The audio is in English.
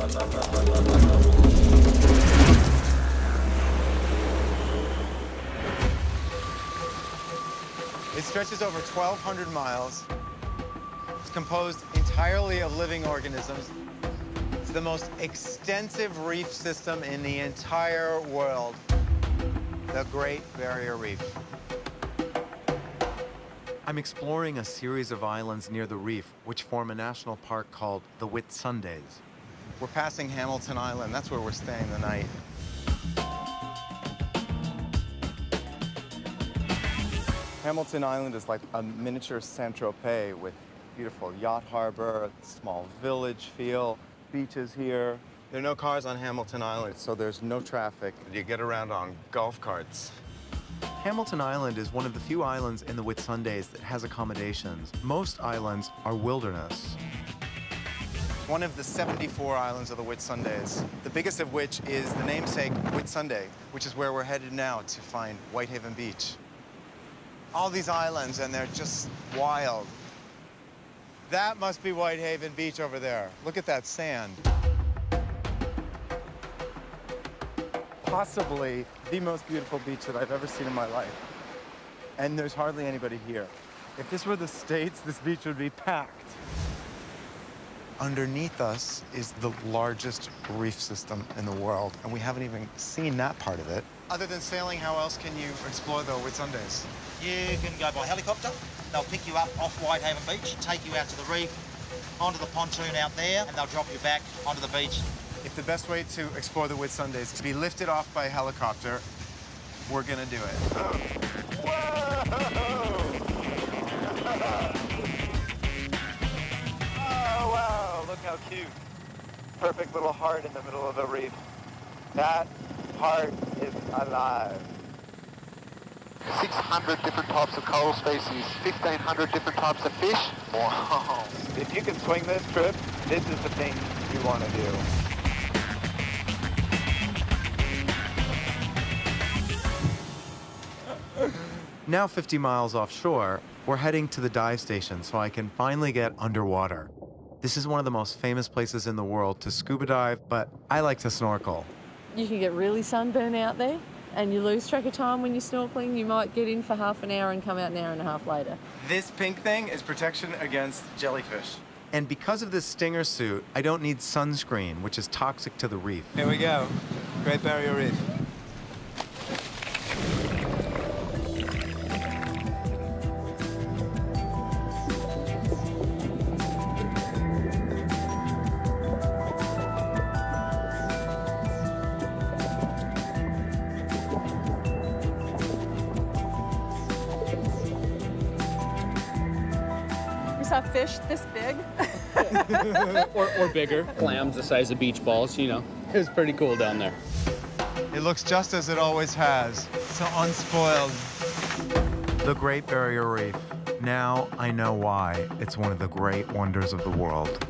It stretches over 1,200 miles. It's composed entirely of living organisms. It's the most extensive reef system in the entire world, the Great Barrier Reef. I'm exploring a series of islands near the reef, which form a national park called the Whitsundays. We're passing Hamilton Island. That's where we're staying the night. Hamilton Island is like a miniature Saint-Tropez with beautiful yacht harbor, small village feel, beaches here. There are no cars on Hamilton Island, so there's no traffic. You get around on golf carts. Hamilton Island is one of the few islands in the Whitsundays that has accommodations. Most islands are wilderness. One of the 74 islands of the Whitsundays, the biggest of which is the namesake Whitsunday, which is where we're headed now to find Whitehaven Beach. All these islands, and they're just wild. That must be Whitehaven Beach over there. Look at that sand. Possibly the most beautiful beach that I've ever seen in my life. And there's hardly anybody here. If this were the States, this beach would be packed. Underneath us is the largest reef system in the world, and we haven't even seen that part of it. Other than sailing, how else can you explore the Whitsundays? You can go by helicopter. They'll pick you up off Whitehaven Beach, take you out to the reef, onto the pontoon out there, and they'll drop you back onto the beach. If the best way to explore the Whitsundays is to be lifted off by a helicopter, we're gonna do it. Oh, wow, look how cute. Perfect little heart in the middle of the reef. That heart is alive. 600 different types of coral species, 1,500 different types of fish. Wow. If you can swing this trip, this is the thing you want to do. Now 50 miles offshore, we're heading to the dive station so I can finally get underwater. This is one of the most famous places in the world to scuba dive, but I like to snorkel. You can get really sunburned out there and you lose track of time when you're snorkeling. You might get in for half an hour and come out an hour and a half later. This pink thing is protection against jellyfish. And because of this stinger suit, I don't need sunscreen, which is toxic to the reef. Here we go, Great Barrier Reef. A fish this big. or bigger. Clams the size of beach balls, you know. It was pretty cool down there. It looks just as it always has, so unspoiled. The Great Barrier Reef. Now I know why it's one of the great wonders of the world.